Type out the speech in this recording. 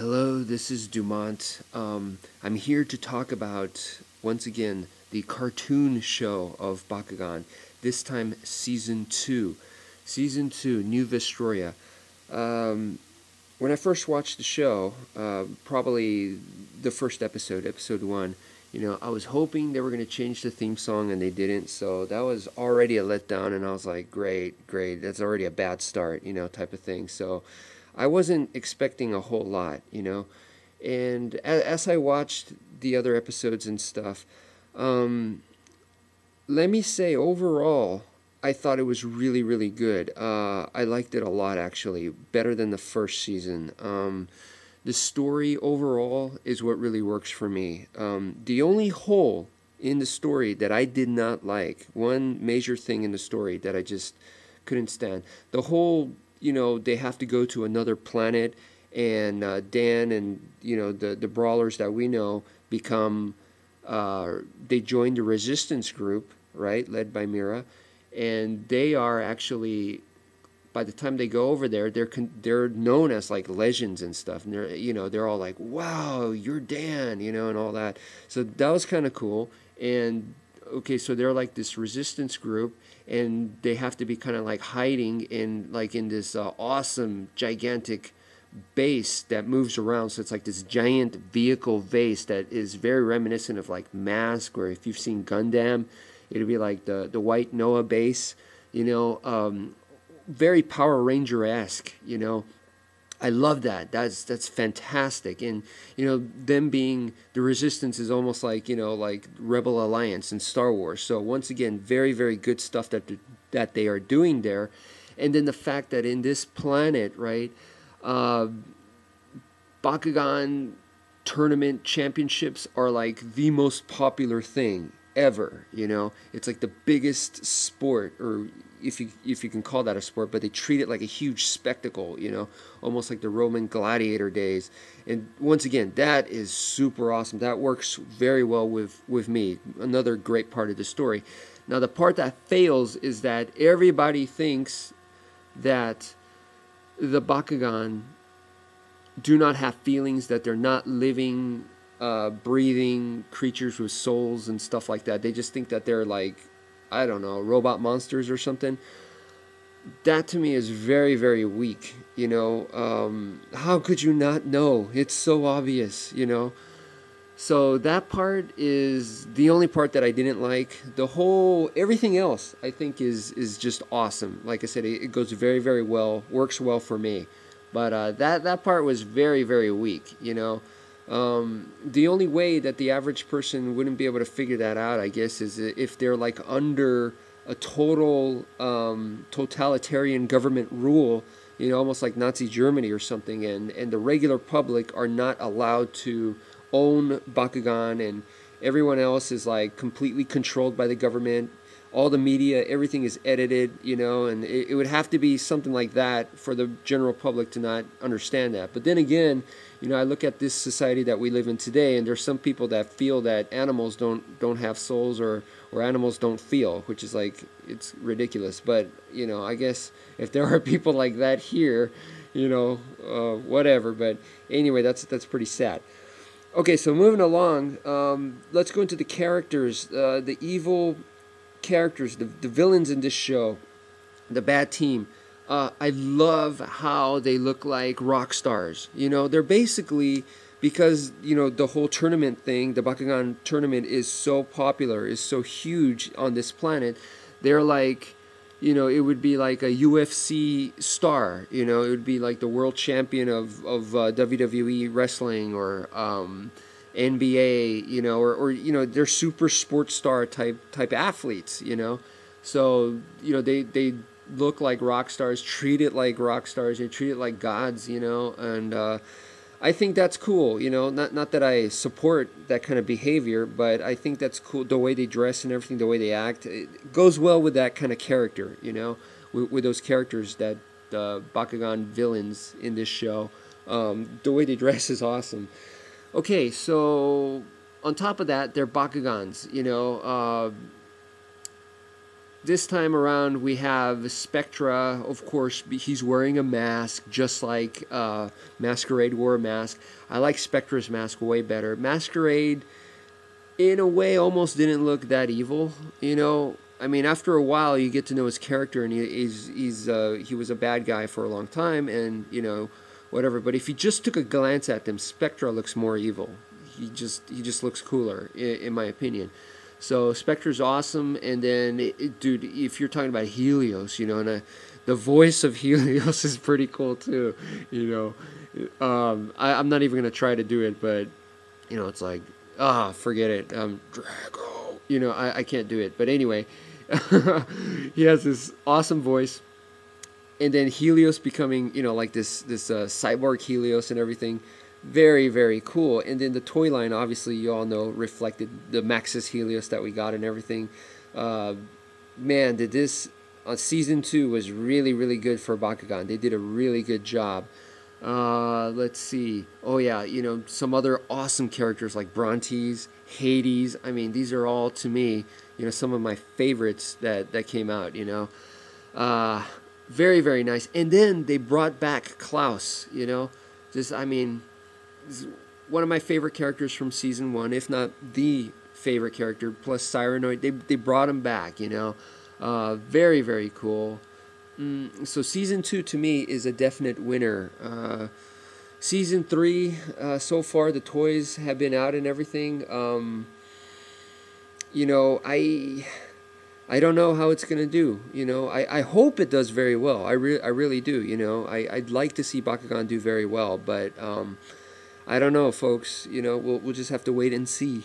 Hello, this is Dumont. I'm here to talk about, once again, the cartoon show of Bakugan, this time Season 2. Season 2, New Vestroia. When I first watched the show, probably the first episode, episode 1, I was hoping they were going to change the theme song and they didn't, so that was already a letdown, and I was like, great, that's already a bad start, type of thing. So I wasn't expecting a whole lot. And as I watched the other episodes and stuff, let me say overall, I thought it was really, really good. I liked it a lot, actually, better than the first season. The story overall is what really works for me. The only hole in the story that I did not like, one major thing in the story that I just couldn't stand, the whole, they have to go to another planet, and Dan and, the brawlers that we know become, they join the resistance group, right, led by Mira, and they are actually, by the time they go over there, they're known as like legends and stuff, and they're all like, wow, you're Dan, and all that. So that was kind of cool. And okay, so they're like this resistance group, and they have to be kind of like hiding in this awesome gigantic base that moves around. So it's like this giant vehicle base that is very reminiscent of like Mask, or if you've seen Gundam, it'll be like the white Noah base, very Power Ranger-esque. I love that. That's fantastic. And them being the Resistance is almost like like Rebel Alliance in Star Wars. So once again, very, very good stuff that they are doing there. And then the fact that in this planet, right, Bakugan tournament championships are like the most popular thing ever. It's like the biggest sport, or if you can call that a sport, but they treat it like a huge spectacle, almost like the Roman gladiator days. And once again, that is super awesome. That works very well with me. Another great part of the story. Now, the part that fails is that everybody thinks that the Bakugan do not have feelings, that they're not living, breathing creatures with souls and stuff like that. They just think that they're like, I don't know, robot monsters or something. That to me is very, very weak. How could you not know? It's so obvious. So that part is the only part that I didn't like. Everything else I think is just awesome. Like I said, it goes very, very well, works well for me. But that part was very, very weak. The only way that the average person wouldn't be able to figure that out, I guess, is if they're like under a total totalitarian government rule, almost like Nazi Germany or something, and the regular public are not allowed to own Bakugan, and everyone else is like completely controlled by the government. All the media, everything is edited, and it would have to be something like that for the general public to not understand that. But then again, I look at this society that we live in today, and there's some people that feel that animals don't have souls, or animals don't feel, which is like, it's ridiculous. But, I guess if there are people like that here, whatever. But anyway, that's pretty sad. Okay, so moving along, let's go into the characters, the evil characters, the villains in this show, the bad team. I love how they look like rock stars. They're basically, because the whole tournament thing, the Bakugan tournament is so popular, is so huge on this planet. They're like, it would be like a UFC star. It would be like the world champion of WWE wrestling, or NBA, or they're super sports star type athletes, So, they look like rock stars, treat it like rock stars, they treat it like gods, and I think that's cool, not that I support that kind of behavior, but I think that's cool, the way they dress and everything, the way they act, it goes well with that kind of character, with those characters that Bakugan villains in this show. The way they dress is awesome. Okay, so on top of that, they're Bakugans, this time around we have Spectra. Of course, he's wearing a mask, just like Masquerade wore a mask. I like Spectra's mask way better. Masquerade, in a way, almost didn't look that evil. You know, I mean, after a while, you get to know his character, and he was a bad guy for a long time, and you know, whatever. But if you just took a glance at them, Spectra looks more evil. He just looks cooler, in my opinion. So Spectre's awesome, and then dude, if you're talking about Helios, you know, and the voice of Helios is pretty cool too. You know, I'm not even gonna try to do it, but you know, it's like forget it. Drago. You know, I can't do it. But anyway, he has this awesome voice, and then Helios becoming, you know, like this cyborg Helios and everything. Very, very cool. And then the toy line, obviously, you all know, reflected the Maxis Helios that we got and everything. Man, did this season 2 was really, really good for Bakugan. They did a really good job. Let's see. Oh yeah, you know, some other awesome characters like Brontes, Hades. I mean, these are all, to me, you know, some of my favorites that came out. You know, very, very nice. And then they brought back Klaus. You know, just, I mean, one of my favorite characters from season 1, if not the favorite character, plus Cyranoid. They brought him back, you know. Very, very cool. So season 2 to me is a definite winner. Season 3, so far the toys have been out and everything. You know, I don't know how it's gonna do. You know, I hope it does very well. I really do. You know, I'd like to see Bakugan do very well, but I don't know, folks. You know, we'll just have to wait and see.